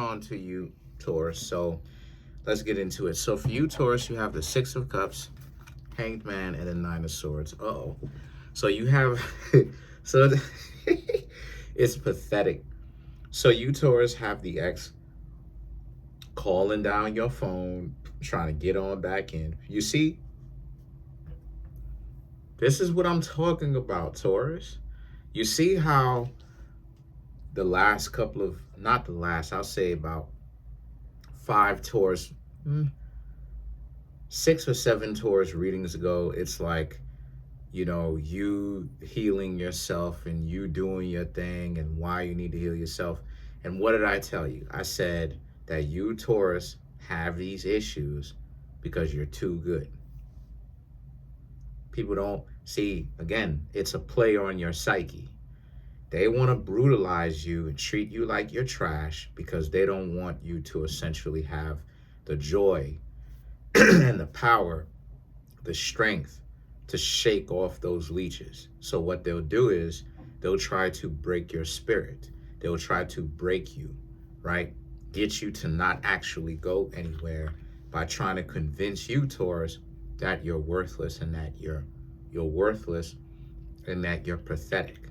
on to you, Taurus. So let's get into it. So for you, Taurus, you have the Six of Cups, Hanged Man, and the Nine of Swords. Uh-oh. So you have, so it's pathetic. So you, Taurus, have the ex calling down your phone, trying to get on back in. You see, this is what I'm talking about, Taurus. You see how the last couple of, not the last, I'll say about 5 Taurus, 6 or 7 Taurus readings ago, it's like, you know, you healing yourself and you doing your thing and why you need to heal yourself. And what did I tell you? I said that you, Taurus, have these issues because you're too good. People don't see, again, it's a play on your psyche. They want to brutalize you and treat you like you're trash because they don't want you to essentially have the joy and the power, the strength to shake off those leeches. So what they'll do is they'll try to break your spirit. They'll try to break you, right? Get you to not actually go anywhere by trying to convince you, Taurus, that you're worthless and that you're worthless and that you're pathetic.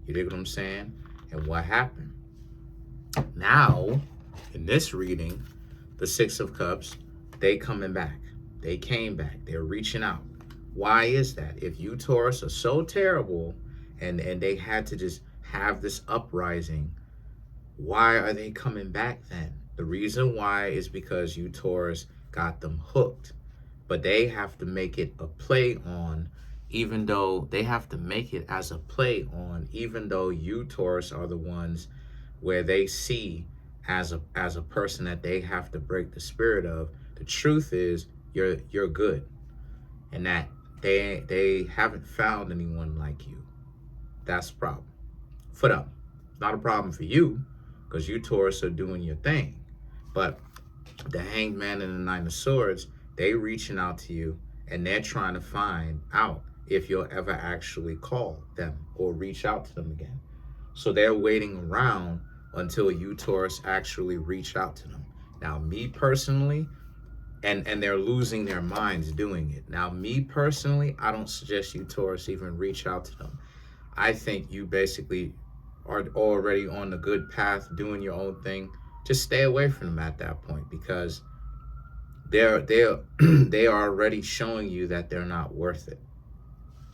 You dig what I'm saying? And what happened? Now, in this reading, the Six of Cups, they coming back. They came back. They're reaching out. Why is that? If you, Taurus, are so terrible and they had to just have this uprising, why are they coming back then? The reason why is because you, Taurus, got them hooked. But they have to make it a play on, even though they have to make it as a play on, even though you, Taurus, are the ones where they see as a person that they have to break the spirit of. The truth is you're good, and that they haven't found anyone like you. That's the problem for them. Not a problem for you, because you, Taurus, are doing your thing. But the Hanged Man and the Nine of Swords, they reaching out to you, and they're trying to find out if you'll ever actually call them or reach out to them again. So they're waiting around until you, Taurus, actually reach out to them. Now, me personally, and they're losing their minds doing it. Now, me personally, I don't suggest you, Taurus, even reach out to them. I think you basically are already on the good path, doing your own thing. Just stay away from them at that point, because they are already showing you that they're not worth it.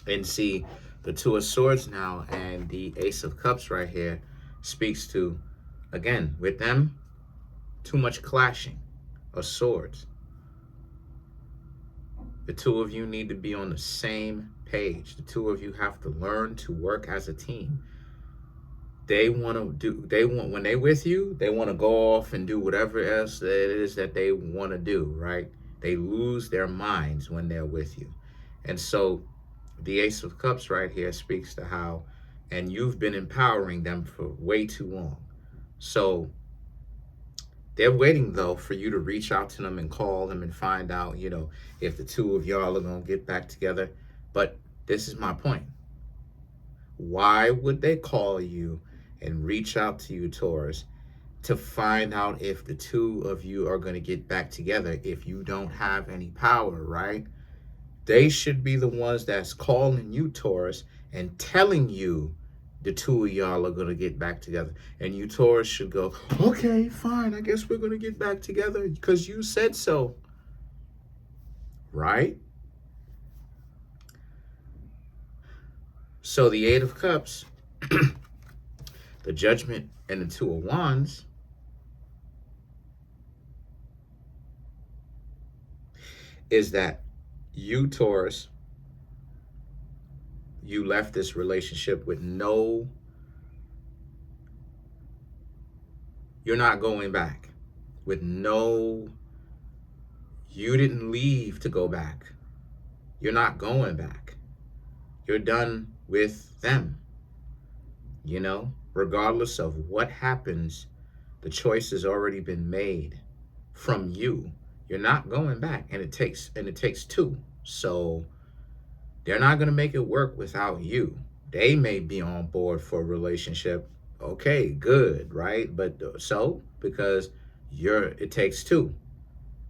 And see, the Two of Swords now and the Ace of Cups right here speaks to, again, with them, too much clashing of swords. The two of you need to be on the same page. The two of you have to learn to work as a team. When they're with you, they want to go off and do whatever else it is that they want to do, right? They lose their minds when they're with you. And so the Ace of Cups right here speaks to how, and you've been empowering them for way too long. So they're waiting, though, for you to reach out to them and call them and find out, you know, if the two of y'all are going to get back together. But this is my point. Why would they call you and reach out to you, Taurus, to find out if the two of you are going to get back together if you don't have any power, right? They should be the ones that's calling you, Taurus, and telling you the two of y'all are going to get back together. And you, Taurus, should go, okay, fine, I guess we're going to get back together because you said so. Right? So the Eight of Cups, the Judgment, and the Two of Wands is that you, Taurus, you left this relationship with you're not going back. You didn't leave to go back. You're not going back. You're done with them. You know, regardless of what happens, the choice has already been made from you. You're not going back, and it takes two. So they're not going to make it work without you. They may be on board for a relationship. Okay, good, right? But so, because it takes two,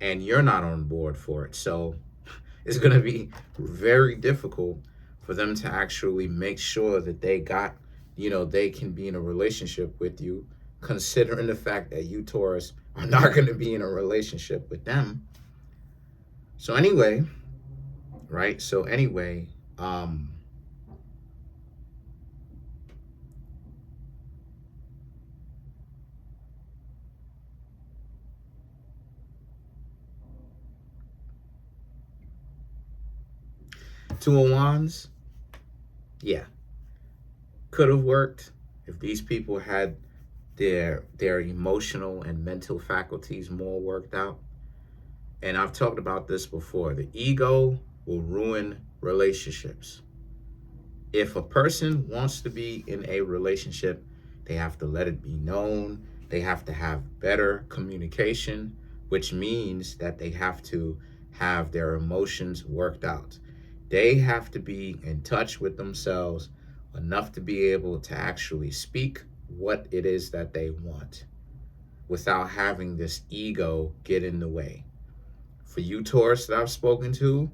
and you're not on board for it. So it's going to be very difficult for them to actually make sure that they got, they can be in a relationship with you, considering the fact that you Taurus are not going to be in a relationship with them. So anyway, right? So anyway, Two of Wands, yeah, could have worked if these people had their emotional and mental faculties more worked out. And I've talked about this before. The ego will ruin relationships. If a person wants to be in a relationship, they have to let it be known. They have to have better communication, which means that they have to have their emotions worked out. They have to be in touch with themselves enough to be able to actually speak what it is that they want without having this ego get in the way. For you Taurus that I've spoken to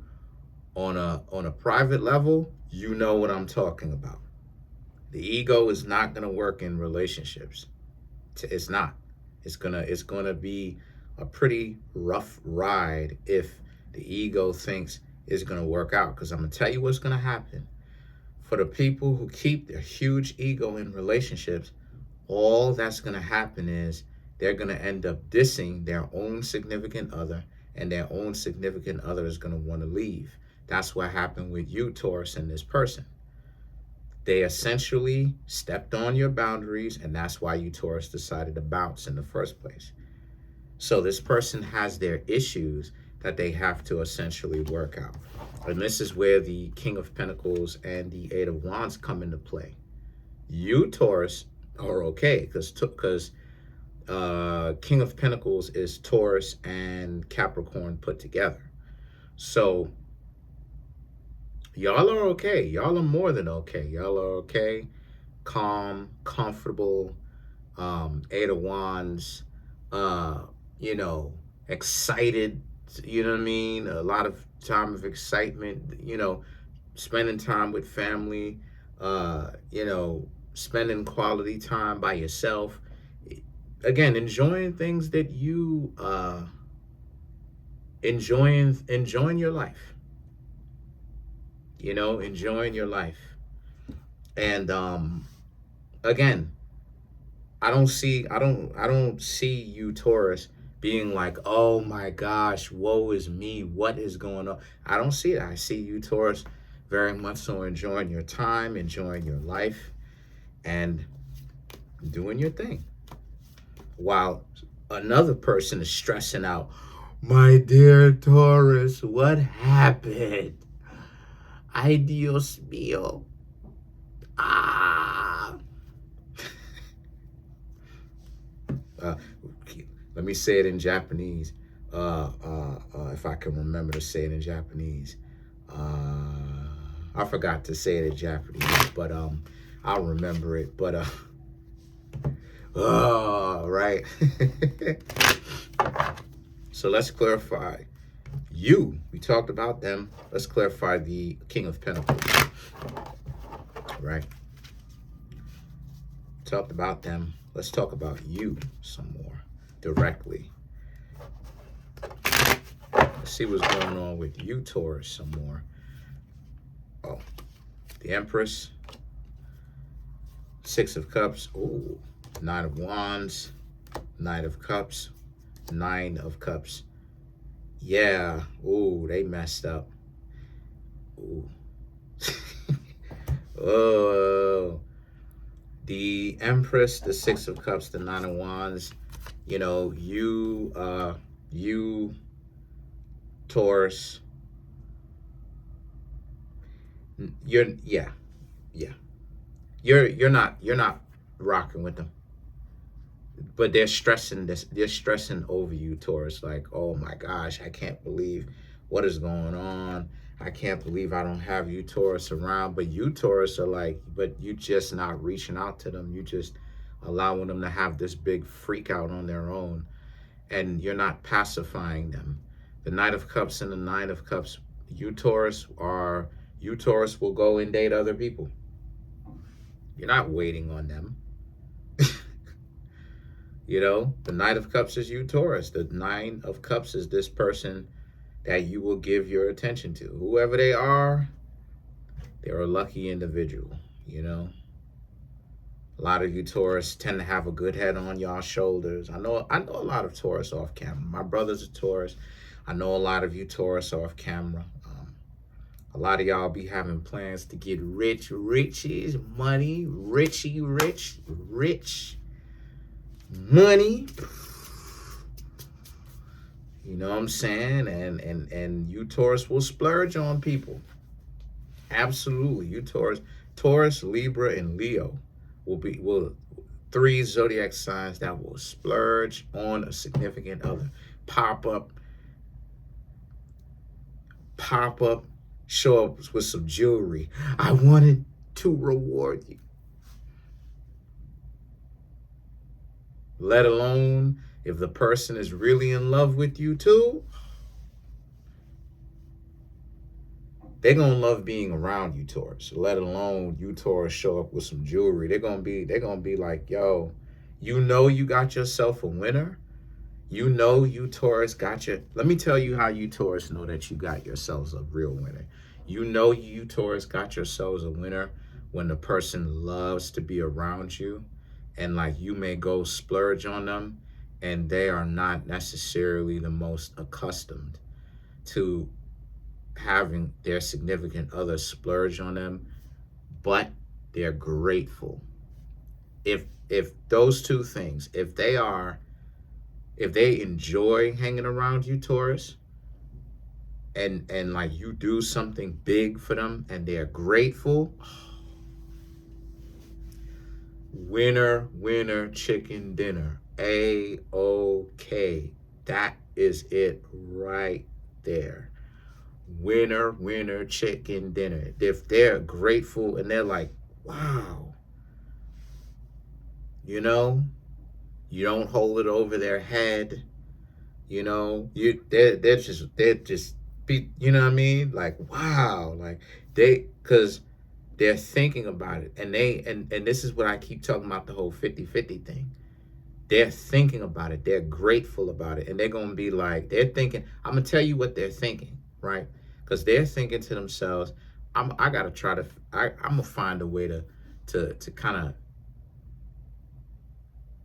on a private level, you know what I'm talking about. The ego is not going to work in relationships. It's not. It's gonna be a pretty rough ride if the ego thinks it's gonna work out. Because I'm gonna tell you what's gonna happen. For the people who keep their huge ego in relationships, all that's gonna happen is they're gonna end up dissing their own significant other, and their own significant other is gonna want to leave. That's what happened with you, Taurus, and this person. They essentially stepped on your boundaries, and that's why you Taurus decided to bounce in the first place. So this person has their issues that they have to essentially work out. And this is where the King of Pentacles and the Eight of Wands come into play. You Taurus are okay, because King of Pentacles is Taurus and Capricorn put together. So y'all are okay. Y'all are more than okay. Y'all are okay, calm, comfortable. Eight of Wands, excited. You know what I mean? A lot of time of excitement. Spending time with family. Spending quality time by yourself. Again, enjoying things that you enjoying your life. Enjoying your life. And again, I don't see you Taurus being like, oh my gosh, woe is me, what is going on? I don't see it. I see you Taurus very much so enjoying your time, enjoying your life, and doing your thing. While another person is stressing out, my dear Taurus, what happened? Ay, Dios mío. Let me say it in Japanese. If I can remember to say it in Japanese. I forgot to say it in Japanese, but I'll remember it. But right. So let's clarify. We talked about them. Let's clarify the King of Pentacles. Right. Talked about them. Let's talk about you some more directly. Let's see what's going on with you, Taurus, some more. Oh, the Empress, Six of Cups. Oh, Nine of Wands, Knight of Cups, Nine of Cups. Yeah. Oh, they messed up. Ooh. Oh. The Empress, the Six of Cups, the Nine of Wands. You Taurus. You're not rocking with them. But they're stressing this. They're stressing over you, Taurus. Like, oh my gosh, I can't believe what is going on. I can't believe I don't have you Taurus around. But you Taurus are like, but you just not reaching out to them. You just allowing them to have this big freak out on their own. and you're not pacifying them. The Knight of Cups and the Nine of Cups, you Taurus will go and date other people. You're not waiting on them. You know, the Knight of Cups is you, Taurus. The Nine of Cups is this person that you will give your attention to. Whoever they are, they're a lucky individual, you know. A lot of you Taurus tend to have a good head on y'all shoulders. I know a lot of Taurus off camera. My brother's a Taurus. I know a lot of you Taurus off camera. A lot of y'all be having plans to get rich, riches, money, rich, money. You know what I'm saying? And you Taurus will splurge on people. Absolutely. You Taurus, Libra, and Leo will three zodiac signs that will splurge on a significant other. Pop up, show up with some jewelry. I wanted to reward you. Let alone if the person is really in love with you too, they're gonna love being around you, Taurus. Let alone you Taurus show up with some jewelry. They're gonna be like, yo, you know you got yourself a winner. You know you Taurus got your, let me tell you how you Taurus know that you got yourselves a real winner. You know you Taurus got yourselves a winner when the person loves to be around you, and like you may go splurge on them and they are not necessarily the most accustomed to having their significant other splurge on them, but they're grateful. If those two things, if they enjoy hanging around you, Taurus, and like you do something big for them and they're grateful, winner chicken dinner. A-OK. That is it right there. Winner chicken dinner. If they're grateful and they're like, wow, you know, you don't hold it over their head, you know, they're just be, you know what I mean? Like, wow, like because they're thinking about it, and this is what I keep talking about, the whole 50-50 thing. They're thinking about it, they're grateful about it, and they're gonna be like, they're thinking, I'm gonna tell you what they're thinking, right? Because they're thinking to themselves, I'm gonna find a way to kind of,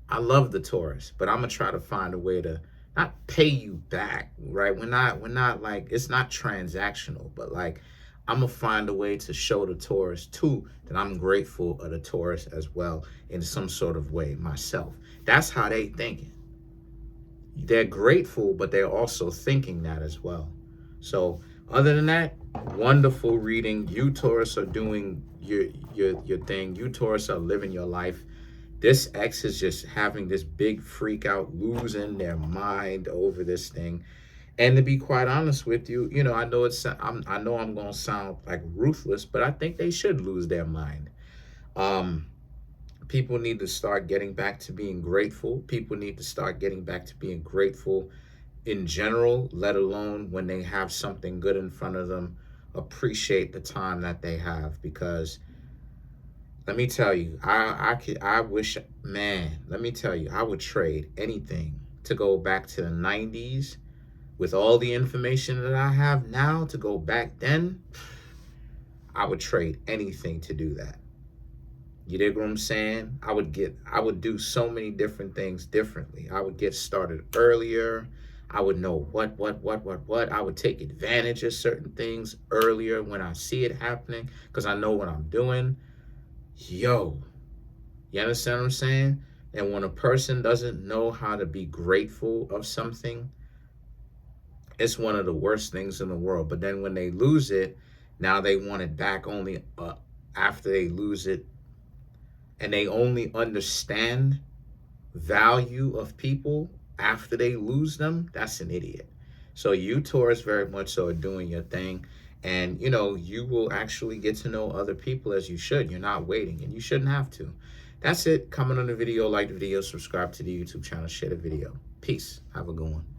I love the Taurus, but I'm gonna try to find a way to not pay you back, right? We're not like, it's not transactional, but like, I'm gonna find a way to show the Taurus too that I'm grateful of the Taurus as well in some sort of way myself. That's how they thinking. They're grateful, but they're also thinking that as well. So other than that, wonderful reading. You Taurus are doing your thing. You Taurus are living your life. This ex is just having this big freak out, losing their mind over this thing. And to be quite honest with you, you know, I know I'm gonna sound like ruthless, but I think they should lose their mind. People need to start getting back to being grateful. People need to start getting back to being grateful in general, let alone when they have something good in front of them. Appreciate the time that they have, because let me tell you, I wish, man, let me tell you, I would trade anything to go back to the 90s with all the information that I have now. To go back then, I would trade anything to do that. You dig what I'm saying? I would do so many different things differently. I would get started earlier. I would know what. I would take advantage of certain things earlier when I see it happening, because I know what I'm doing. Yo, you understand what I'm saying? And when a person doesn't know how to be grateful of something, it's one of the worst things in the world. But then when they lose it, now they want it back only after they lose it. And they only understand value of people after they lose them. That's an idiot. So you Taurus very much so are doing your thing. And, you know, you will actually get to know other people as you should. You're not waiting, and you shouldn't have to. That's it. Comment on the video, like the video, subscribe to the YouTube channel, share the video. Peace. Have a good one.